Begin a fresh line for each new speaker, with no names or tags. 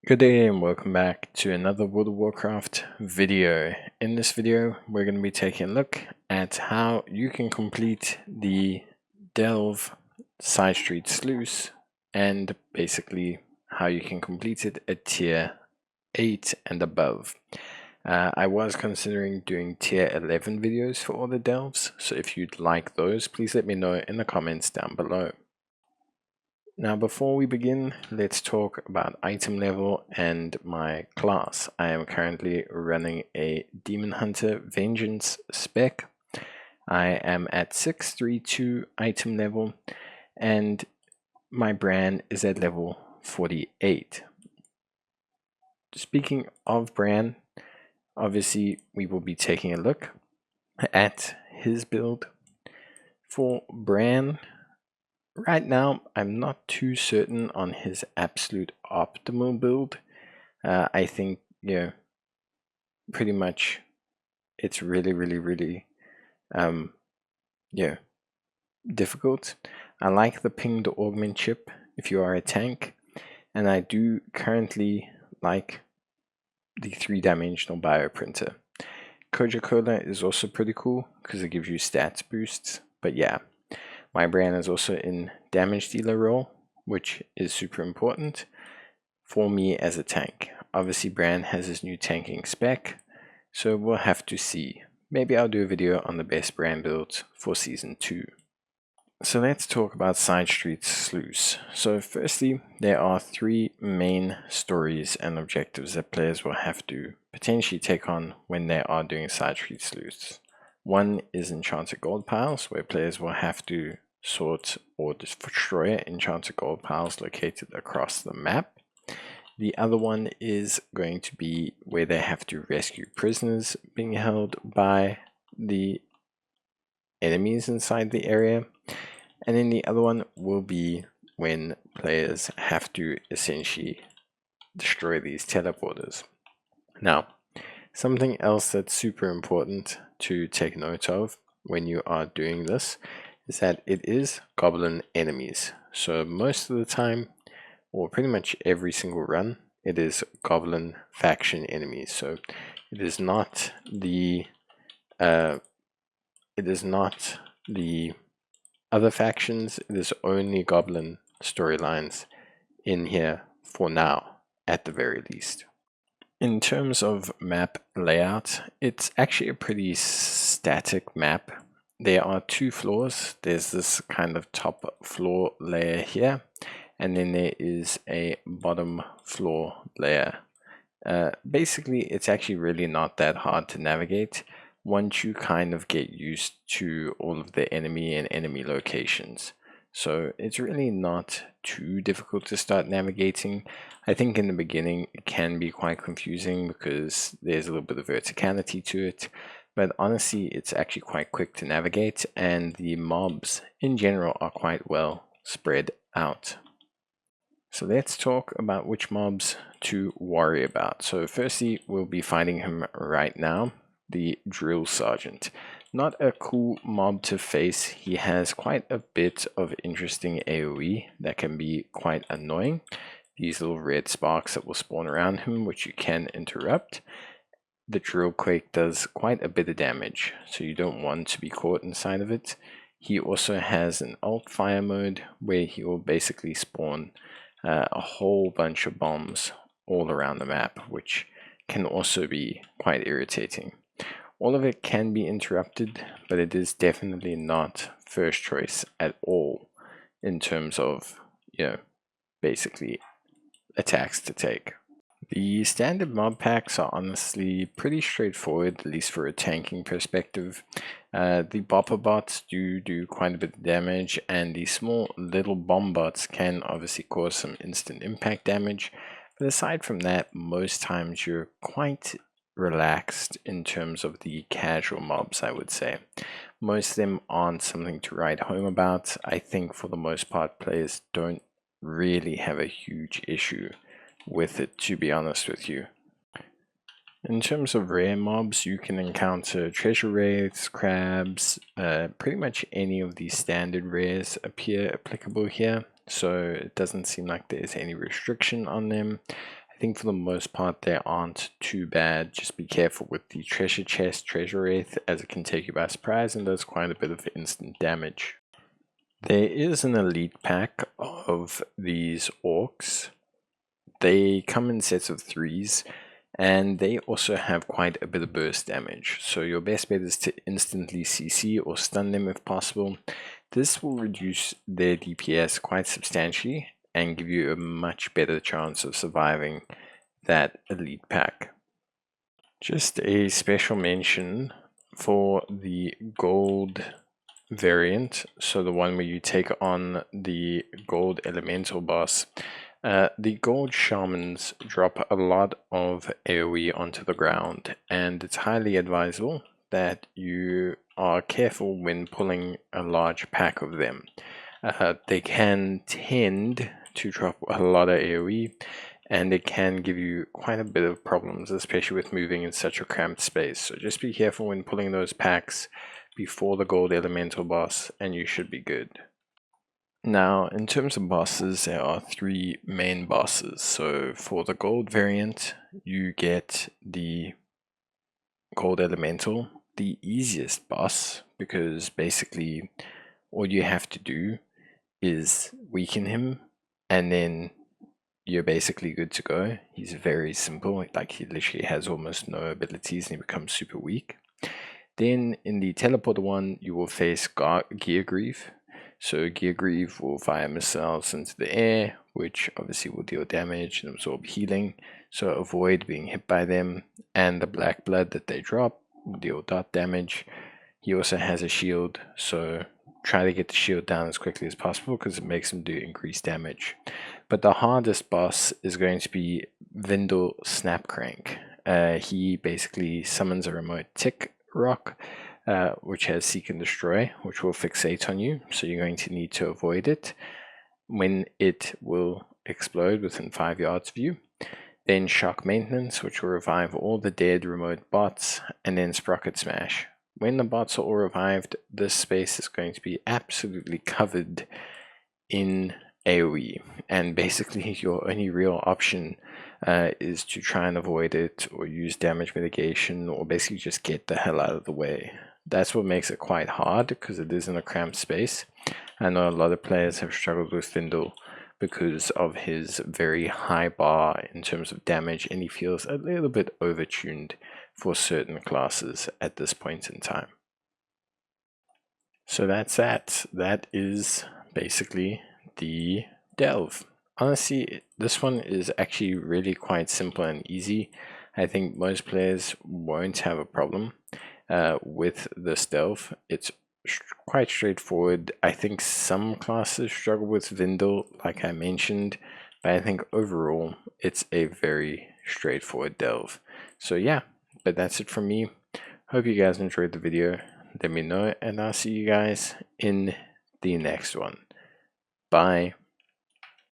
Good day and welcome back to another World of Warcraft video. In this video, we're going to be taking a look at how you can complete the Delve Sidestreet Sluice and basically how you can complete it at tier 8 and above. I was considering doing tier 11 videos for all the delves, so if you'd like those, please let me know in the comments down below. Now before we begin, let's talk about item level and my class. I am currently running a Demon Hunter Vengeance spec. I am at 632 item level and my Brann is at level 48. Speaking of Brann, obviously we will be taking a look at his build. For Brann, right now, I'm not too certain on his absolute optimal build. I think, pretty much it's really, difficult. I like the pinged augment chip if you are a tank, and I do currently like the 3-dimensional bioprinter. Coca-Cola is also pretty cool because it gives you stats boosts, but yeah. My Brann is also in damage dealer role, which is super important for me as a tank. Obviously, Brann has his new tanking spec, so we'll have to see. Maybe I'll do a video on the best Brann builds for Season 2. So let's talk about Sidestreet Sluice. So firstly, there are 3 main stories and objectives that players will have to potentially take on when they are doing Sidestreet Sluice. One is enchanted gold piles, where players will have to sort or destroy enchanted gold piles located across the map. The other one is going to be where they have to rescue prisoners being held by the enemies inside the area. And then the other one will be when players have to essentially destroy these teleporters. Now, something else that's super important to take note of when you are doing this is that it is goblin enemies. So most of the time, or pretty much every single run, it is goblin faction enemies. So it is not the other factions. It is only goblin storylines in here for now, at the very least. In terms of map layout, it's actually a pretty static map. There are 2 floors. There's this kind of top floor layer here, and then there is a bottom floor layer. Basically, it's actually really not that hard to navigate once you kind of get used to all of the enemy and enemy locations. So it's really not too difficult to start navigating. I think in the beginning it can be quite confusing because there's a little bit of verticality to it, but honestly it's actually quite quick to navigate, and the mobs in general are quite well spread out. So let's talk about which mobs to worry about. So firstly, we'll be fighting him right now, the Drill Sergeant. Not a cool mob to face. He has quite a bit of interesting AoE that can be quite annoying. These little red sparks that will spawn around him, which you can interrupt. The Drill Quake does quite a bit of damage, so you don't want to be caught inside of it. He also has an alt fire mode where he will basically spawn a whole bunch of bombs all around the map, which can also be quite irritating. All of it can be interrupted, but it is definitely not first choice at all in terms of, basically attacks to take. The standard mob packs are honestly pretty straightforward, at least for a tanking perspective. The bopper bots do quite a bit of damage, and the small little bomb bots can obviously cause some instant impact damage. But aside from that, most times you're quite relaxed in terms of the casual mobs, I would say. Most of them aren't something to write home about. I think for the most part, players don't really have a huge issue with it, to be honest with you. In terms of rare mobs, you can encounter treasure wraiths, crabs, pretty much any of the standard rares appear applicable here, so it doesn't seem like there's any restriction on them. I think for the most part they aren't too bad. Just be careful with the treasure chest, treasure wraith, as it can take you by surprise and does quite a bit of instant damage. There is an elite pack of these orcs. They come in sets of 3s, and they also have quite a bit of burst damage. So your best bet is to instantly CC or stun them if possible. This will reduce their DPS quite substantially and give you a much better chance of surviving that elite pack. Just a special mention for the gold variant, so the one where you take on the gold elemental boss. The gold shamans drop a lot of AoE onto the ground, and it's highly advisable that you are careful when pulling a large pack of them. They can tend to drop a lot of AoE, and it can give you quite a bit of problems, especially with moving in such a cramped space. So just be careful when pulling those packs before the gold elemental boss, and you should be good. Now, in terms of bosses, there are 3 main bosses. So for the gold variant, you get the gold elemental, the easiest boss, because basically all you have to do is weaken him, and then you're basically good to go. He's very simple, like he literally has almost no abilities and he becomes super weak. Then in the teleporter one, you will face Gear Grieve. So Gear Grieve will fire missiles into the air, which obviously will deal damage and absorb healing. So avoid being hit by them. And the black blood that they drop will deal dot damage. He also has a shield, so try to get the shield down as quickly as possible because it makes him do increased damage. But the hardest boss is going to be Vindel Snapcrank. He basically summons a remote tick rock, which has Seek and Destroy, which will fixate on you, so you're going to need to avoid it when it will explode within 5 yards of you. Then Shock Maintenance, which will revive all the dead remote bots, and then Sprocket Smash. When the bots are all revived, this space is going to be absolutely covered in AoE, and basically your only real option is to try and avoid it or use damage mitigation or basically just get the hell out of the way. That's what makes it quite hard because it is in a cramped space. I know a lot of players have struggled with Vindel because of his very high bar in terms of damage, and he feels a little bit overtuned for certain classes at this point in time. So that's that. That is basically the delve. Honestly, this one is actually really quite simple and easy. I think most players won't have a problem with this delve. It's quite straightforward. I think some classes struggle with Vindel, like I mentioned, but I think overall it's a very straightforward delve. So yeah, but that's it from me. Hope you guys enjoyed the video. Let me know, and I'll see you guys in the next one. Bye.